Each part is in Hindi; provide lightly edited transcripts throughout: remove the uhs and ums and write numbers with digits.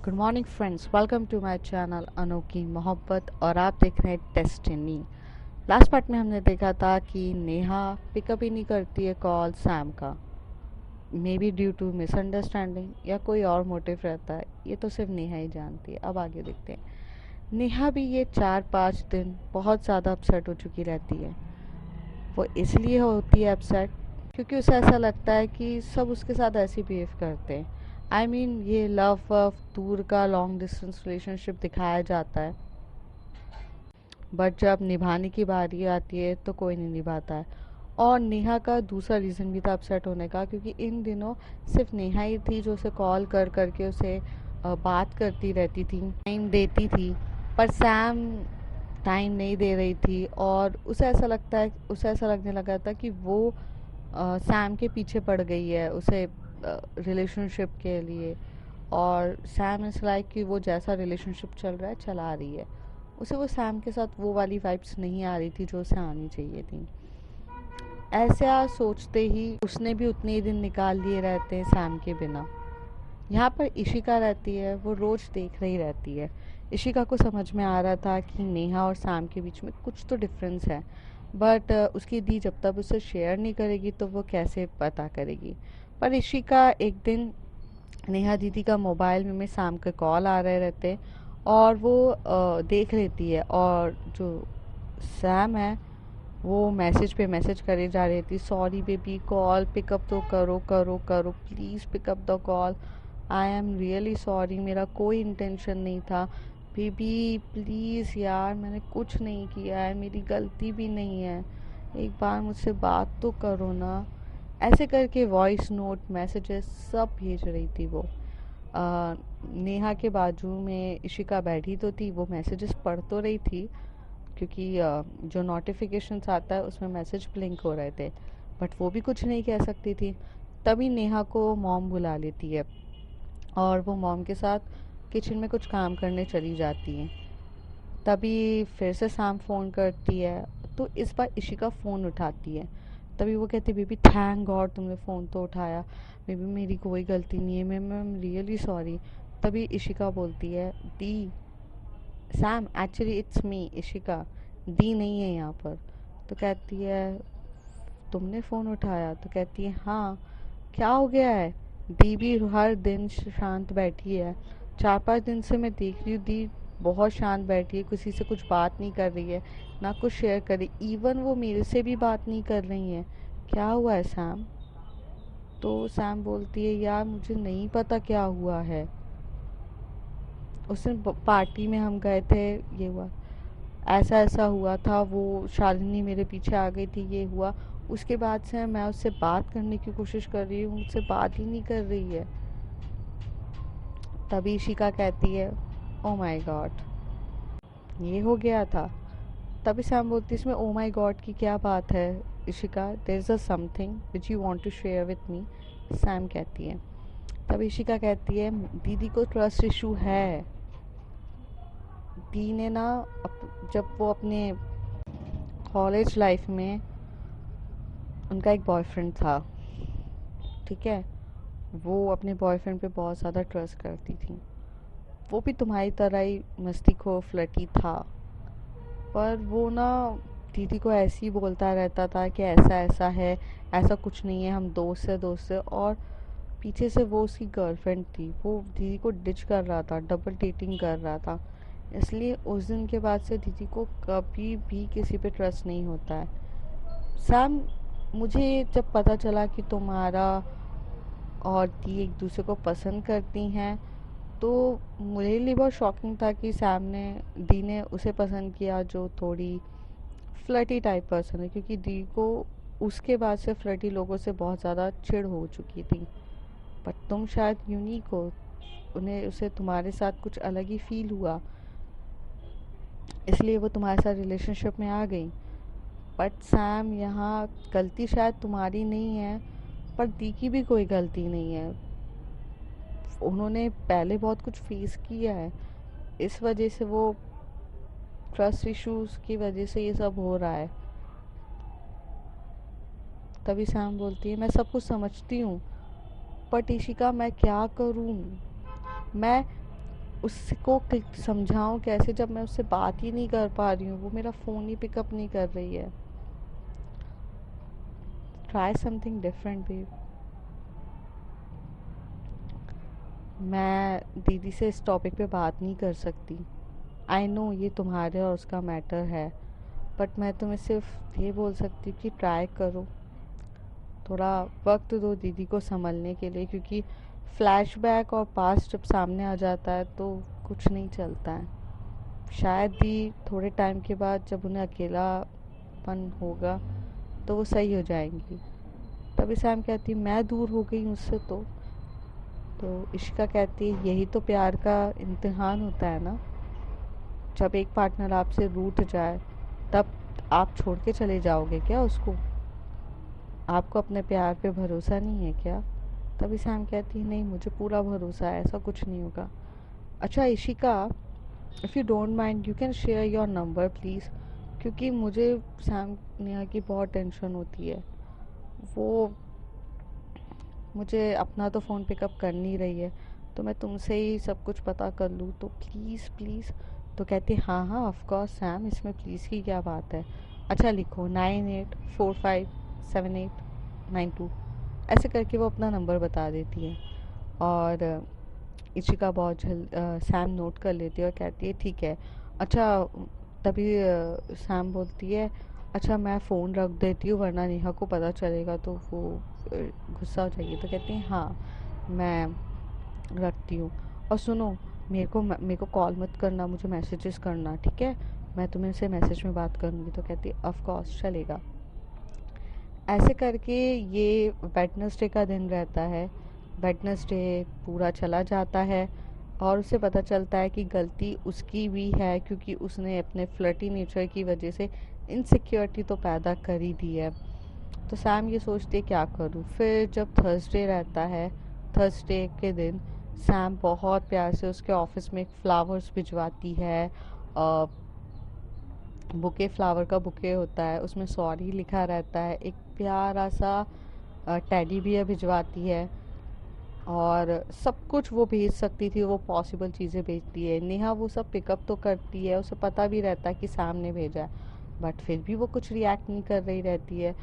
Good morning friends, welcome to my channel Anokhi Mohabbat. और आप देख रहे हैं डेस्टिनी। लास्ट पार्ट में हमने देखा था कि नेहा पिकअप ही नहीं करती है कॉल सैम का, maybe due to misunderstanding या कोई और मोटिव रहता है, ये तो सिर्फ नेहा ही जानती है। अब आगे देखते हैं। नेहा भी ये 4-5 दिन बहुत ज़्यादा अपसेट हो चुकी रहती है। वो इसलिए होती है अपसेट क्योंकि उसे ऐसा लगता है कि सब उसके साथ ऐसे बिहेव करते हैं। ये लव वव दूर का लॉन्ग डिस्टेंस रिलेशनशिप दिखाया जाता है, बट जब निभाने की बारी आती है तो कोई नहीं निभाता है। और नेहा का दूसरा रीज़न भी था अपसेट होने का, क्योंकि इन दिनों सिर्फ नेहा ही थी जो उसे कॉल कर करके उसे बात करती रहती थी, टाइम देती थी। पर सैम टाइम नहीं दे रही थी और उसे ऐसा लगने लगा था कि वो सैम के पीछे पड़ गई है उसे रिलेशनशिप के लिए। और सैम इज़ लाइक कि वो जैसा रिलेशनशिप चल रहा है चला रही है। उसे वो सैम के साथ वो वाली वाइब्स नहीं आ रही थी जो उसे आनी चाहिए थी। ऐसा सोचते ही उसने भी उतने ही दिन निकाल लिए रहते हैं सैम के बिना। यहाँ पर इशिका रहती है, वो रोज़ देख रही रहती है। इशिका को समझ में आ रहा था कि नेहा और सैम के बीच में कुछ तो डिफरेंस है, बट उसकी दी जब तक उसे शेयर नहीं करेगी तो वो कैसे पता करेगी। पर इशिका एक दिन नेहा दीदी का मोबाइल में शाम के कॉल आ रहे रहते और वो देख लेती है, और जो सैम है वो मैसेज पे मैसेज करे जा रही थी, सॉरी बेबी, कॉल पिकअप तो करो करो करो, please pick up the call, I am really sorry, मेरा कोई इंटेंशन नहीं था बेबी, प्लीज़ यार, मैंने कुछ नहीं किया है, मेरी गलती भी नहीं है, एक बार मुझसे बात तो करो ना। ऐसे करके वॉइस नोट मैसेजेस सब भेज रही थी वो। नेहा के बाजू में इशिका बैठी तो थी, वो मैसेजेस पढ़ तो रही थी क्योंकि जो नोटिफिकेशंस आता है उसमें मैसेज ब्लिंक हो रहे थे, बट वो भी कुछ नहीं कह सकती थी। तभी नेहा को मॉम बुला लेती है और वो मॉम के साथ किचन में कुछ काम करने चली जाती हैं। तभी फिर से शाम फ़ोन करती है, तो इस बार इशिका फ़ोन उठाती है। तभी वो कहती है, बेबी थैंक गॉड तुमने फ़ोन तो उठाया, बेबी मेरी कोई गलती नहीं है, मैं रियली सॉरी। तभी इशिका बोलती है, दी, Sam actually it's me Ishika, दी नहीं है यहाँ पर। तो कहती है, तुमने फ़ोन उठाया? तो कहती है हाँ, क्या हो गया है? दी भी हर दिन शांत बैठी है, 4-5 दिन से मैं देख रही हूँ दी बहुत शांत बैठी है, किसी से कुछ बात नहीं कर रही है, ना कुछ शेयर कर रही, इवन वो मेरे से भी बात नहीं कर रही है, क्या हुआ है सैम? तो सैम बोलती है, यार मुझे नहीं पता क्या हुआ है, उस दिन पार्टी में हम गए थे, ये हुआ, ऐसा ऐसा हुआ था, वो शालिनी मेरे पीछे आ गई थी, ये हुआ, उसके बाद से मैं उससे बात करने की कोशिश कर रही हूँ, मुझसे बात ही नहीं कर रही है। तभी शिका कहती है, ओ माय गॉड, ये हो गया था। तभी सैम बोलती है, इसमें ओ माय गॉड की क्या बात है Ishika, there is a something which you want to share with me, Sam कहती है। तब इशिका कहती है, दीदी को ट्रस्ट इशू है। दी ने ना जब वो अपने कॉलेज लाइफ में, उनका एक बॉयफ्रेंड था, ठीक है, वो अपने बॉयफ्रेंड पे बहुत ज़्यादा ट्रस्ट करती थी। वो भी तुम्हारी तरह ही मस्तीखोर फ्लर्टी था, पर वो ना दीदी को ऐसे ही बोलता रहता था कि ऐसा ऐसा है, ऐसा कुछ नहीं है, हम दोस्त है। और पीछे से वो उसकी गर्लफ्रेंड थी, वो दीदी को डिच कर रहा था, डबल डेटिंग कर रहा था। इसलिए उस दिन के बाद से दीदी को कभी भी किसी पे ट्रस्ट नहीं होता है। सैम, मुझे जब पता चला कि तुम्हारा और दी एक दूसरे को पसंद करती हैं, तो मेरे लिए बहुत शॉकिंग था कि सैम ने, दी ने उसे पसंद किया जो थोड़ी फ्लर्टी टाइप पर्सन है, क्योंकि दी को उसके बाद से फ्लर्टी लोगों से बहुत ज़्यादा चिढ़ हो चुकी थी। बट तुम शायद यूनिक हो, उन्हें उसे तुम्हारे साथ कुछ अलग ही फील हुआ, इसलिए वो तुम्हारे साथ रिलेशनशिप में आ गई। बट सैम, यहाँ गलती शायद तुम्हारी नहीं है, पर दी की भी कोई गलती नहीं है, उन्होंने पहले बहुत कुछ फेस किया है, इस वजह से वो ट्रस्ट इश्यूज की वजह से ये सब हो रहा है। तभी सैम बोलती है, मैं सब कुछ समझती हूँ, बट इशिका मैं क्या करूँ, मैं उसको समझाऊं कैसे जब मैं उससे बात ही नहीं कर पा रही हूँ, वो मेरा फ़ोन ही पिकअप नहीं कर रही है। Try something different babe. मैं दीदी से इस टॉपिक पे बात नहीं कर सकती। आई नो ये तुम्हारे और उसका मैटर है, बट मैं तुम्हें सिर्फ ये बोल सकती हूँ कि ट्राई करो, थोड़ा वक्त दो दीदी को संभलने के लिए, क्योंकि फ्लैशबैक और पास्ट जब सामने आ जाता है तो कुछ नहीं चलता है। शायद ही थोड़े टाइम के बाद जब उन्हें अकेलापन होगा तो वो सही हो जाएंगी। तभी सैम कहती मैं दूर हो गई हूँ उससे। तो इशिका कहती है यही तो प्यार का इम्तिहान होता है ना, जब एक पार्टनर आपसे रूठ जाए तब आप छोड़ के चले जाओगे क्या उसको? आपको अपने प्यार पे भरोसा नहीं है क्या? तभी सैम कहती है नहीं, मुझे पूरा भरोसा है, ऐसा कुछ नहीं होगा। अच्छा Ishika, if you don't mind you can share your number please, क्योंकि मुझे सैम नेहा की बहुत टेंशन होती है। वो मुझे अपना तो फ़ोन पिकअप कर नहीं रही है, तो मैं तुमसे ही सब कुछ पता कर लूँ तो प्लीज़ प्लीज़। तो कहती हाँ हाँ ऑफ कोर्स सैम, इसमें प्लीज़ की क्या बात है। अच्छा लिखो 98457892, ऐसे करके वो अपना नंबर बता देती है। और इशिका बहुत जल्द सैम नोट कर लेती है और कहती है ठीक है। अच्छा तभी सैम बोलती है अच्छा मैं फ़ोन रख देती हूँ वरना नेहा को पता चलेगा तो वो गुस्सा हो जाएगी। तो कहती हैं हाँ मैं रखती हूँ। और सुनो, मेरे को कॉल मत करना, मुझे मैसेजेस करना, ठीक है? मैं तुम्हें से मैसेज में बात करूँगी। तो कहती है ऑफ कोर्स चलेगा। ऐसे करके ये वेडनेसडे का दिन रहता है। वेडनेसडे पूरा चला जाता है और उसे पता चलता है कि गलती उसकी भी है, क्योंकि उसने अपने फ्लर्टी नेचर की वजह से इनसिक्योरिटी तो पैदा कर ही दी है। तो सैम ये सोचती है क्या करूँ। फिर जब थर्सडे रहता है, थर्सडे के दिन सैम बहुत प्यार से उसके ऑफिस में एक फ्लावर्स भिजवाती है। बुके, फ्लावर का बुके होता है, उसमें सॉरी लिखा रहता है, एक प्यारा सा टेडी बियर भिजवाती है। और सब कुछ वो भेज सकती थी, वो पॉसिबल चीज़ें भेजती है। नेहा वो सब पिकअप तो करती है, उसे पता भी रहता है कि सामने भेजा है, बट फिर भी वो कुछ रिएक्ट नहीं कर रही रहती है।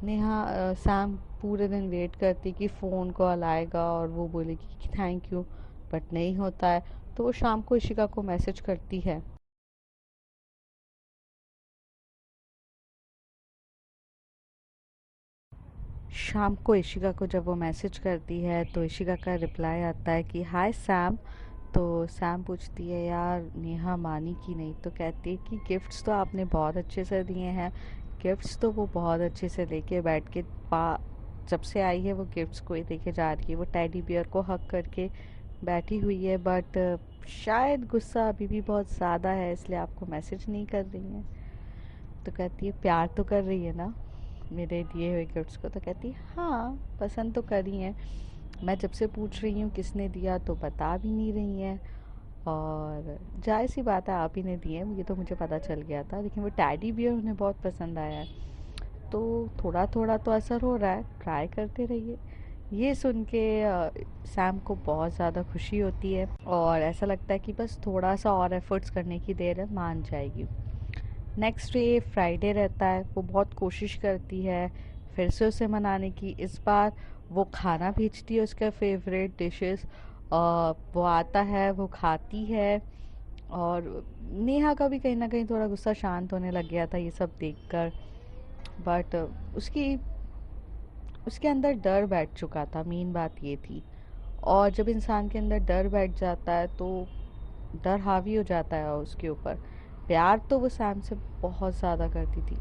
नेहा सैम पूरे दिन वेट करती कि फ़ोन कॉल आएगा और वो बोलेगी कि थैंक यू, बट नहीं होता है। तो वो शाम को इशिका को मैसेज करती है। शाम को इशिका को जब वो मैसेज करती है तो इशिका का रिप्लाई आता है कि हाय सैम। तो सैम पूछती है यार नेहा मानी कि नहीं। तो कहती है कि गिफ्ट्स तो आपने बहुत अच्छे से दिए हैं, गिफ्ट्स तो वो बहुत अच्छे से लेके बैठ के पा जब से आई है वो गिफ्ट्स को ही लेके जा रही है, वो टेडी बियर को हक करके बैठी हुई है, बट शायद गुस्सा अभी भी बहुत ज़्यादा है इसलिए आपको मैसेज नहीं कर रही है। तो कहती है प्यार तो कर रही है ना मेरे दिए हुए गिफ्ट्स को। तो कहती है हाँ पसंद तो करी हैं, मैं जब से पूछ रही हूँ किसने दिया तो बता भी नहीं रही हैं, और जाहिर सी बात है आप ही ने दिए हैं, ये तो मुझे पता चल गया था, लेकिन वो टैडी बियर उन्हें बहुत पसंद आया है। तो थोड़ा थोड़ा तो असर हो रहा है, ट्राई करते रहिए। ये सुन के सैम को बहुत ज़्यादा खुशी होती है और ऐसा लगता है कि बस थोड़ा सा और एफर्ट्स करने की देर है, मान जाएगी। नेक्स्ट डे फ्राइडे रहता है, वो बहुत कोशिश करती है फिर से उसे मनाने की। इस बार वो खाना भेजती है उसका फेवरेट डिशेस, वो आता है, वो खाती है। और नेहा का भी कहीं ना कहीं थोड़ा गुस्सा शांत होने लग गया था ये सब देखकर, बट उसकी उसके अंदर डर बैठ चुका था, मेन बात ये थी। और जब इंसान के अंदर डर बैठ जाता है तो डर हावी हो जाता है उसके ऊपर। प्यार तो वो सैम से बहुत ज़्यादा करती थी,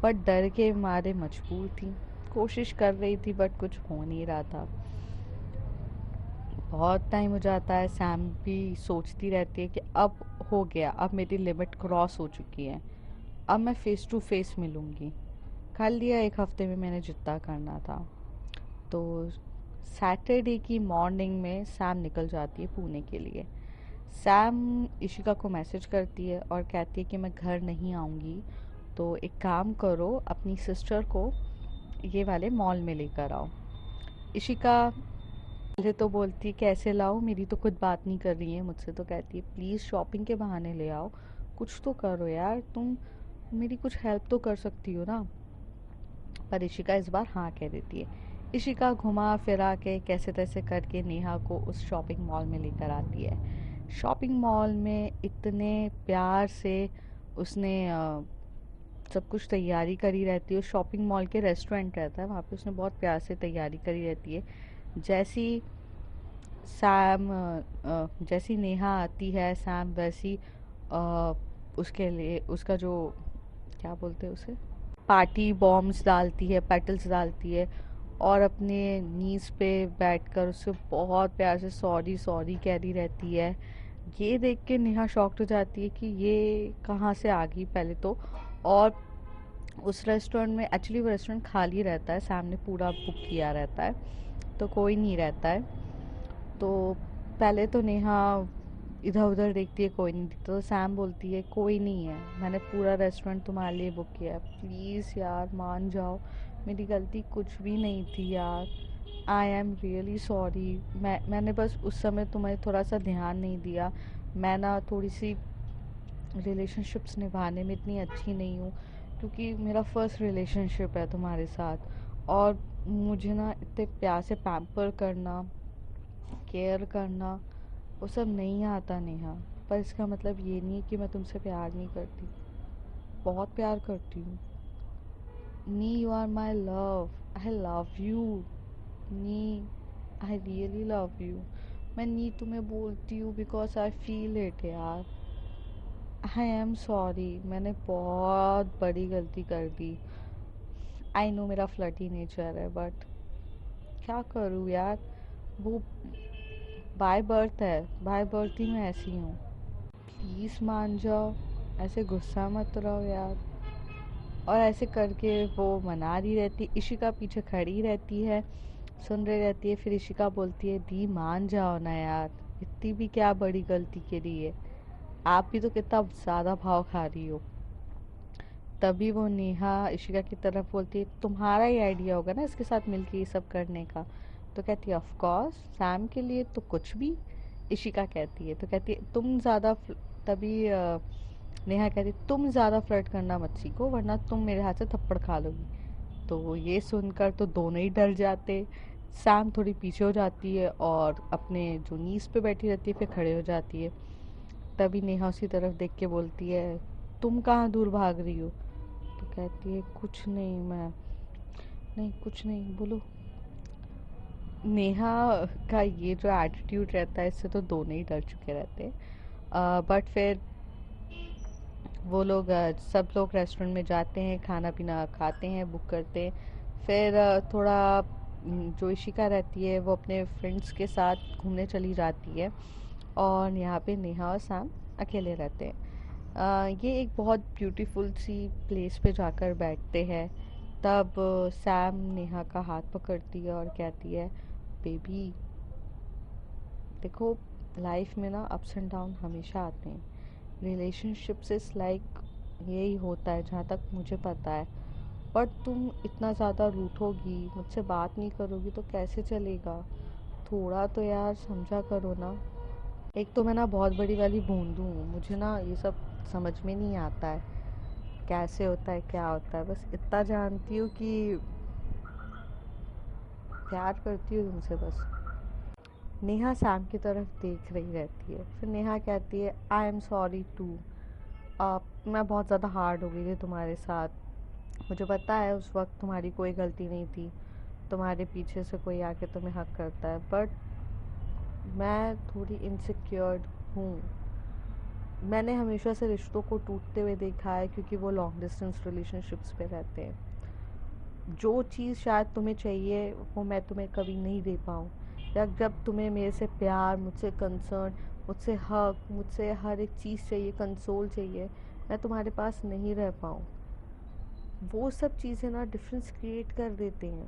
बट डर के मारे मजबूर थी, कोशिश कर रही थी बट कुछ हो नहीं रहा था। बहुत टाइम हो जाता है, सैम भी सोचती रहती है कि अब हो गया, अब मेरी लिमिट क्रॉस हो चुकी है, अब मैं फ़ेस टू फेस मिलूँगी। कर लिया एक हफ्ते में मैंने जितना करना था। तो सैटरडे की मॉर्निंग में सैम निकल जाती है पुणे के लिए। सैम इशिका को मैसेज करती है और कहती है कि मैं घर नहीं आऊँगी, तो एक काम करो अपनी सिस्टर को ये वाले मॉल में लेकर आओ। इशिका मुझे तो बोलती है कैसे लाऊं, मेरी तो खुद बात नहीं कर रही है मुझसे, तो कहती है प्लीज़ शॉपिंग के बहाने ले आओ, कुछ तो करो यार तुम, मेरी कुछ हेल्प तो कर सकती हो ना। पर इशिका इस बार हाँ कह देती है। इशिका घुमा फिरा के कैसे तैसे करके नेहा को उस शॉपिंग मॉल में लेकर आती है। शॉपिंग मॉल में इतने प्यार से उसने सब कुछ तैयारी करी रहती है। शॉपिंग मॉल के रेस्टोरेंट रहता है वहाँ पे, उसने बहुत प्यार से तैयारी करी रहती है। जैसी सैम जैसी नेहा आती है, सैम वैसी उसके लिए उसका जो क्या बोलते हैं उसे, पार्टी बॉम्ब्स डालती है, पेटल्स डालती है और अपने नीज पे बैठकर उससे बहुत प्यार से सॉरी सॉरी कह रही रहती है। ये देख के नेहा शॉक्ड हो जाती है कि ये कहाँ से आ गई पहले तो। और उस रेस्टोरेंट में एक्चुअली वो रेस्टोरेंट खाली रहता है, सामने पूरा बुक किया रहता है तो कोई नहीं रहता है। तो पहले तो नेहा इधर उधर देखती है, कोई नहीं दिखता, तो सैम बोलती है कोई नहीं है, मैंने पूरा रेस्टोरेंट तुम्हारे लिए बुक किया है, प्लीज़ यार मान जाओ, मेरी गलती कुछ भी नहीं थी यार, आई एम रियली सॉरी। मैंने बस उस समय तुम्हें थोड़ा सा ध्यान नहीं दिया, मैं ना थोड़ी सी रिलेशनशिप्स निभाने में इतनी अच्छी नहीं हूँ, क्योंकि मेरा फर्स्ट रिलेशनशिप है तुम्हारे साथ और मुझे ना इतने प्यार से पैम्पर करना, केयर करना, वो सब नहीं आता नेहा। पर इसका मतलब ये नहीं कि मैं तुमसे प्यार नहीं करती, बहुत प्यार करती हूँ। नी you are my love, I love you. नी, आई रियली लव यू। मैं नी तुम्हें बोलती हूँ बिकॉज आई फील इट यार। आई एम सॉरी, मैंने बहुत बड़ी गलती कर दी। आई नो मेरा फ्लर्टी नेचर है, बट क्या करूँ यार, वो बाय बर्थ है, बाय बर्थ ही मैं ऐसी हूँ। प्लीज़ मान जाओ, ऐसे गुस्सा मत रहो यार। और ऐसे करके वो मना रही रहती, इशिका पीछे खड़ी रहती है, सुन रही रहती है। फिर इशिका बोलती है दी मान जाओ ना यार, इतनी भी क्या बड़ी गलती के लिए, आप भी तो कितना ज़्यादा भाव खा रही हो। तभी वो नेहा इशिका की तरफ बोलती है तुम्हारा ही आइडिया होगा ना इसके साथ मिलके ये सब करने का। तो कहती है ऑफ कोर्स, सैम के लिए तो कुछ भी। इशिका कहती है, तो कहती है तुम ज़्यादा तभी नेहा कहती है तुम ज़्यादा फ्लर्ट करना मत सीखो वरना तुम मेरे हाथ से थप्पड़ खा लोगी। तो ये सुनकर तो दोनों ही डर जाते। सैम थोड़ी पीछे हो जाती है और अपने जो नीज पे बैठी रहती है फिर खड़े हो जाती है। तभी नेहा उसी तरफ देख के बोलती है तुम कहाँ दूर भाग रही हो। तो कहती है कुछ नहीं, मैं नहीं कुछ नहीं, बोलो। नेहा का ये जो एटीट्यूड रहता है इससे तो दोनों ही डर चुके रहते हैं। बट फिर वो लोग सब लोग रेस्टोरेंट में जाते हैं, खाना पीना खाते हैं, बुक करते हैं। फिर थोड़ा जो इशिका रहती है वो अपने फ्रेंड्स के साथ घूमने चली जाती है और यहाँ पे नेहा और सैम अकेले रहते हैं। ये एक बहुत ब्यूटीफुल सी प्लेस पे जाकर बैठते हैं। तब सैम नेहा का हाथ पकड़ती है और कहती है बेबी देखो, लाइफ में ना अप्स एंड डाउन हमेशा आते हैं, रिलेशनशिप्स इज लाइक यही होता है जहाँ तक मुझे पता है। बट तुम इतना ज़्यादा रूठोगी, मुझसे बात नहीं करोगी तो कैसे चलेगा, थोड़ा तो यार समझा करो ना। एक तो मैं ना बहुत बड़ी वाली बूंदू हूँ, मुझे ना ये सब समझ में नहीं आता है कैसे होता है क्या होता है, बस इतना जानती हूँ कि प्यार करती हूँ तुमसे बस। नेहा सैम की तरफ देख रही रहती है, फिर नेहा कहती है आई एम सॉरी टू, मैं बहुत ज़्यादा हार्ड हो गई थी तुम्हारे साथ, मुझे पता है उस वक्त तुम्हारी कोई गलती नहीं थी, तुम्हारे पीछे से कोई आके तुम्हें हक करता है, बट मैं थोड़ी इनसिक्योर्ड हूँ। मैंने हमेशा से रिश्तों को टूटते हुए देखा है क्योंकि वो लॉन्ग डिस्टेंस रिलेशनशिप्स पे रहते हैं। जो चीज़ शायद तुम्हें चाहिए वो मैं तुम्हें कभी नहीं दे पाऊँ, या जब तुम्हें मेरे से प्यार, मुझसे कंसर्न, मुझसे हक, मुझसे हर एक चीज़ चाहिए, कंसोल चाहिए, मैं तुम्हारे पास नहीं रह पाऊँ, वो सब चीज़ें ना डिफरेंस क्रिएट कर देते हैं।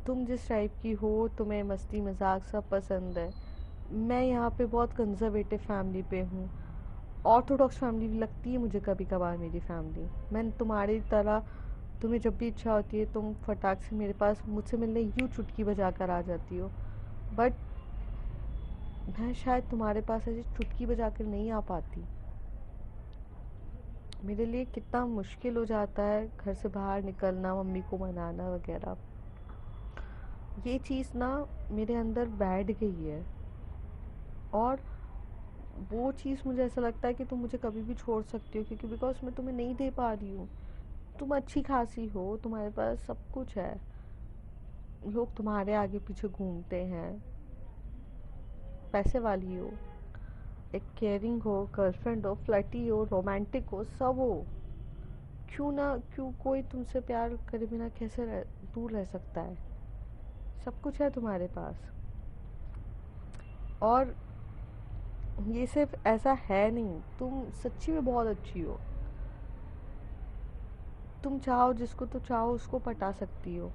तुम जिस टाइप की हो, तुम्हें मस्ती मजाक सब पसंद है, मैं यहाँ पे बहुत कंजर्वेटिव फैमिली पे हूँ, ऑर्थोडॉक्स फैमिली भी लगती है मुझे कभी कभार मेरी फैमिली। मैं तुम्हारी तरह तुम्हें जब भी इच्छा होती है तुम फटाक से मेरे पास मुझसे मिलने यूँ चुटकी बजा कर आ जाती हो, बट मैं शायद तुम्हारे पास ऐसी चुटकी बजा कर नहीं आ पाती। मेरे लिए कितना मुश्किल हो जाता है घर से बाहर निकलना, मम्मी को मनाना वगैरह। ये चीज़ ना मेरे अंदर बैठ गई है, और वो चीज़ मुझे ऐसा लगता है कि तुम मुझे कभी भी छोड़ सकती हो, क्योंकि बिकॉज मैं तुम्हें नहीं दे पा रही हूँ। तुम अच्छी खासी हो, तुम्हारे पास सब कुछ है, लोग तुम्हारे आगे पीछे घूमते हैं, पैसे वाली हो, एक केयरिंग हो, गर्लफ्रेंड हो, फ्लर्टी हो, रोमांटिक हो, सब हो। क्यों कोई तुमसे प्यार करे बिना कैसे दूर रह सकता है? सब कुछ है तुम्हारे पास। और ये सिर्फ ऐसा है नहीं, तुम सच्ची में बहुत अच्छी हो। तुम चाहो जिसको तो चाहो उसको पटा सकती हो,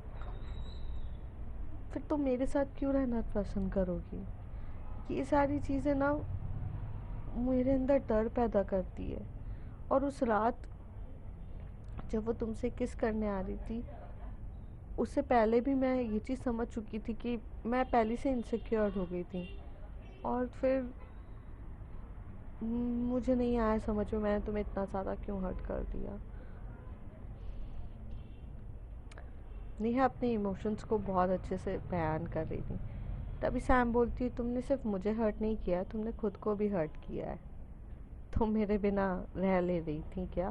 फिर तुम मेरे साथ क्यों रहना पसंद करोगी? ये सारी चीज़ें ना मेरे अंदर डर पैदा करती है। और उस रात जब वो तुमसे किस करने आ रही थी, उससे पहले भी मैं ये चीज़ समझ चुकी थी कि मैं पहले से इनसिक्योर हो गई थी। और फिर मुझे नहीं आया समझ में मैंने तुम्हें इतना ज़्यादा क्यों हर्ट कर दिया। नेहा अपने इमोशंस को बहुत अच्छे से बयान कर रही थी। तभी सैम बोलती है, तुमने सिर्फ मुझे हर्ट नहीं किया, तुमने खुद को भी हर्ट किया है। तुम मेरे बिना रह ले रही थी क्या?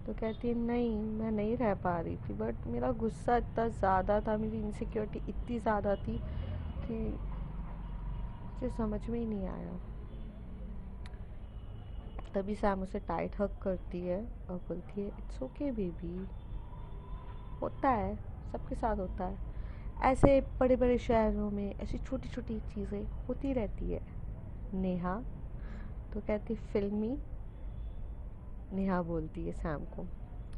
तो कहती है, नहीं मैं नहीं रह पा रही थी, बट मेरा गुस्सा इतना ज़्यादा था, मेरी इनसिक्योरिटी इतनी ज़्यादा थी कि मुझे समझ में ही नहीं आया। तभी सैम उसे टाइट हग करती है और बोलती है, इट्स ओके बेबी, होता है, सबके साथ होता है, ऐसे बड़े बड़े शहरों में ऐसी छोटी छोटी चीज़ें होती रहती है नेहा। तो कहती फिल्मी, नेहा बोलती है सैम को।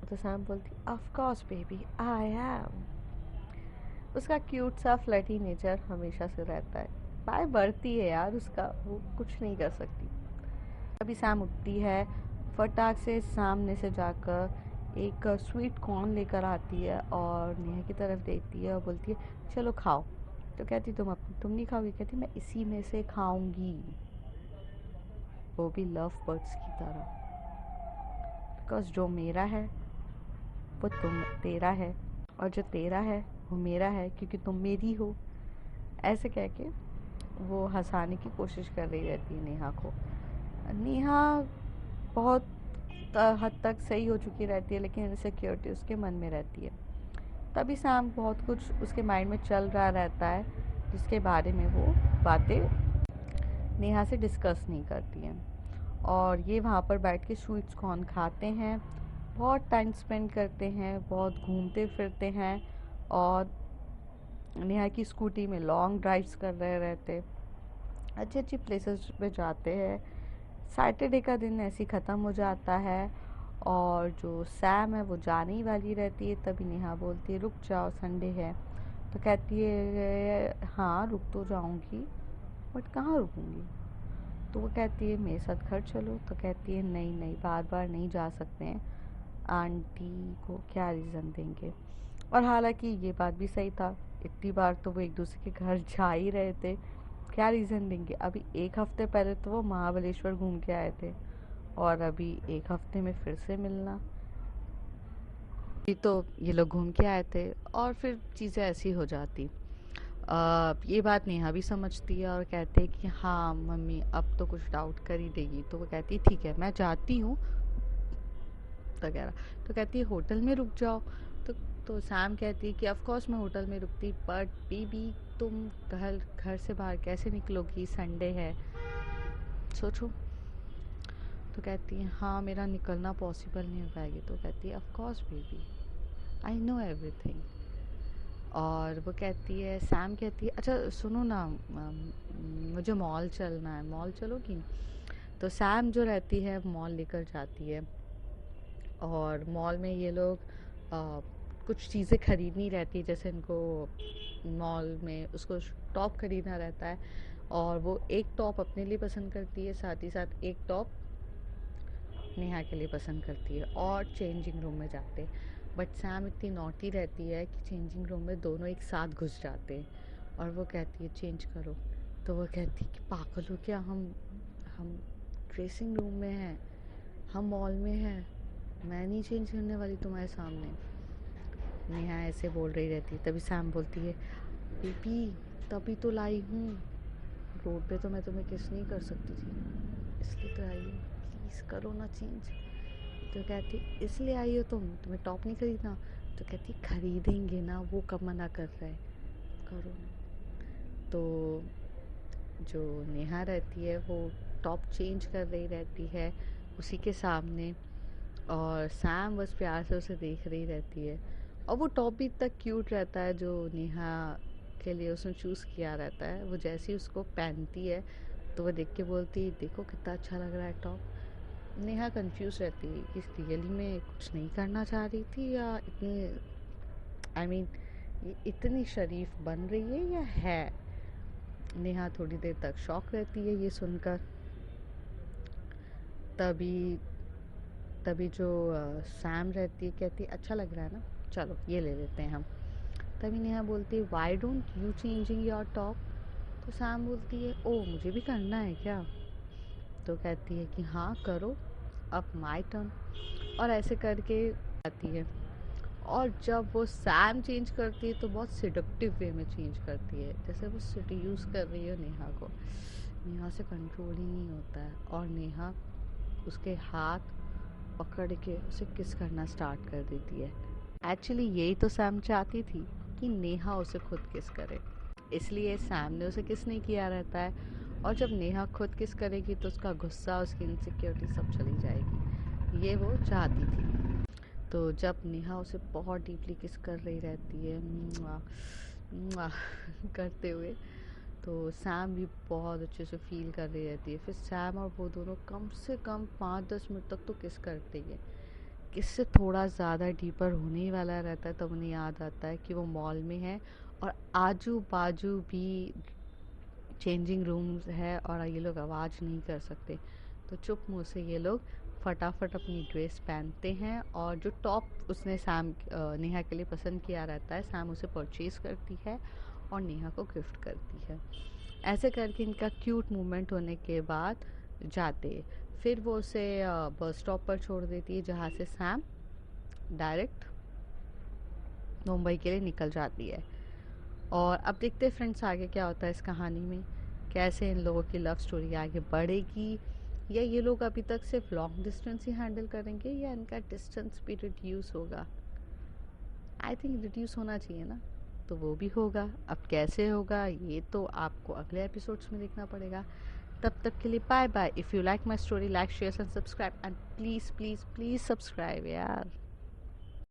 तो सैम बोलती, of course baby I am. उसका क्यूट सा फ्लर्टी नेचर हमेशा से रहता है, बाय बढ़ती है यार उसका, वो कुछ नहीं कर सकती। अभी सैम उठती है, फटाक से सामने से जाकर एक स्वीट कॉर्न लेकर आती है और नेहा की तरफ देखती है और बोलती है, चलो खाओ। तो कहती, तुम नहीं खाओगी? कहती, मैं इसी में से खाऊंगी, वो भी लव बर्ड्स की तरह, बिकॉज जो मेरा है वो तुम तेरा है, और जो तेरा है वो मेरा है क्योंकि तुम मेरी हो। ऐसे कह के वो हंसाने की कोशिश कर रही रहती है नेहा को। नेहा बहुत हद तक सही हो चुकी रहती है, लेकिन इनसिक्योरिटी उसके मन में रहती है। तभी सैम बहुत कुछ उसके माइंड में चल रहा रहता है, जिसके बारे में वो बातें नेहा से डिस्कस नहीं करती हैं। और ये वहाँ पर बैठ के स्वीट्स कॉर्न खाते हैं, बहुत टाइम स्पेंड करते हैं, बहुत घूमते फिरते हैं, और नेहा की स्कूटी में लॉन्ग ड्राइव्स कर रहे रहते, अच्छी अच्छी प्लेसेस पे जाते हैं। सैटरडे का दिन ऐसे ही ख़त्म हो जाता है, और जो सैम है वो जाने ही वाली रहती है। तभी नेहा बोलती है, रुक जाओ, संडे है। तो कहती है, हाँ रुक तो जाऊंगी, बट कहाँ रुकूंगी? तो वो कहती है, मेरे साथ घर चलो। तो कहती है, नहीं नहीं, बार बार नहीं जा सकते हैं, आंटी को क्या रीज़न देंगे? और हालांकि ये बात भी सही था, इतनी बार तो वो एक दूसरे के घर जा ही रहे थे, क्या रीज़न देंगे? अभी एक हफ्ते पहले तो वो महाबलेश्वर घूम के आए थे, और अभी एक हफ्ते में फिर से मिलना, ये तो ये लोग घूम के आए थे, और फिर चीज़ें ऐसी हो जाती। ये बात नेहा भी समझती है और कहते हैं कि हाँ मम्मी अब तो कुछ डाउट कर ही देगी। तो वो कहती है, ठीक है मैं जाती हूँ वगैरह। तो कहती है, होटल में रुक जाओ। तो तो सैम कहती है कि ऑफ कोर्स मैं होटल में रुकती, बट बेबी तुम घर से बाहर कैसे निकलोगी, संडे है, सोचो। तो कहती है, हाँ मेरा निकलना पॉसिबल नहीं हो पाएगी। तो कहती है, of course baby I know everything. और वो कहती है, सैम कहती है, अच्छा सुनो ना, मुझे मॉल चलना है, मॉल चलोगी? तो सैम जो रहती है मॉल लेकर जाती है, और मॉल में ये लोग कुछ चीज़ें खरीदनी रहती है, जैसे इनको मॉल में उसको टॉप खरीदना रहता है, और वो एक टॉप अपने लिए पसंद करती है, साथ ही साथ एक टॉप नेहा के लिए पसंद करती है, और चेंजिंग रूम में जाते बट सैम इतनी नॉटी रहती है कि चेंजिंग रूम में दोनों एक साथ घुस जाते हैं और वो कहती है चेंज करो, तो वो कहती है कि पागल हो क्या, हम ड्रेसिंग रूम में हैं, हम मॉल में हैं, मैं नहीं चेंज करने वाली तुम्हारे सामने। नेहा ऐसे बोल रही रहती है, तभी सैम बोलती है बेबी तभी तो लाई हूँ, रोड पे तो मैं तुम्हें किस नहीं कर सकती थी, इसलिए तो आई हूँ, प्लीज़ करो ना चेंज। तो कहती इसलिए आई हो तुम्हें टॉप नहीं खरीदना, तो कहती खरीदेंगे ना, वो कब मना कर रहा है, करो ना। तो जो नेहा रहती है वो टॉप चेंज कर रही रहती है उसी के सामने, और सैम बस प्यार से उसे देख रही रहती है। और वो टॉप भी इतना क्यूट रहता है जो नेहा के लिए उसने चूज़ किया रहता है। वो जैसे ही उसको पहनती है तो वो देख के बोलती है देखो कितना अच्छा लग रहा है टॉप। नेहा कंफ्यूज रहती है कि रियली में कुछ नहीं करना चाह रही थी या ये इतनी शरीफ बन रही है या है। नेहा थोड़ी देर तक शॉक रहती है ये सुनकर। तभी तभी जो सैम रहती है कहती है अच्छा लग रहा है ना, चलो ये ले लेते हैं हम। तभी नेहा बोलती है why don't you changing your top. तो सैम बोलती है ओ मुझे भी करना है क्या। तो कहती है कि हाँ करो, अब माय टर्न। और ऐसे करके आती है। और जब वो सैम चेंज करती है तो बहुत सिडक्टिव वे में चेंज करती है, जैसे वो सीड्यूस कर रही है नेहा को। नेहा से कंट्रोल ही नहीं होता है और नेहा उसके हाथ पकड़ के उसे किस करना स्टार्ट कर देती है। एक्चुअली यही तो सैम चाहती थी कि नेहा उसे खुद किस करे, इसलिए सैम ने उसे किस नहीं किया रहता है। और जब नेहा खुद किस करेगी तो उसका गुस्सा, उसकी इनसिक्योरिटी सब चली जाएगी, ये वो चाहती थी। तो जब नेहा उसे बहुत डीपली किस कर रही रहती है मुआ, मुआ, करते हुए, तो सैम भी बहुत अच्छे से फील कर रही रहती है। फिर सैम और वो दोनों कम से कम 5-10 मिनट तक तो किस करते ही है। किस से थोड़ा ज़्यादा डीपर होने ही वाला रहता है तब उन्हें याद आता है कि वो मॉल में है और आजू बाजू भी चेंजिंग रूम्स है और ये लोग आवाज़ नहीं कर सकते। तो चुप मुँह से ये लोग फटाफट अपनी ड्रेस पहनते हैं और जो टॉप उसने नेहा के लिए पसंद किया रहता है सैम उसे परचेज़ करती है और नेहा को गिफ्ट करती है। ऐसे करके इनका क्यूट मोमेंट होने के बाद जाते, फिर वो उसे बस स्टॉप पर छोड़ देती है जहाँ से सैम डायरेक्ट मुंबई के लिए निकल जाती है। और अब देखते हैं फ्रेंड्स आगे क्या होता है इस कहानी में, कैसे इन लोगों की लव स्टोरी आगे बढ़ेगी, या ये लोग अभी तक सिर्फ लॉन्ग डिस्टेंस ही हैंडल करेंगे या इनका डिस्टेंस भी रिड्यूस होगा। आई थिंक रिड्यूस होना चाहिए ना, तो वो भी होगा। अब कैसे होगा ये तो आपको अगले एपिसोड्स में देखना पड़ेगा। तब तक के लिए bye bye. If you like my story like share and subscribe and please please please subscribe यार।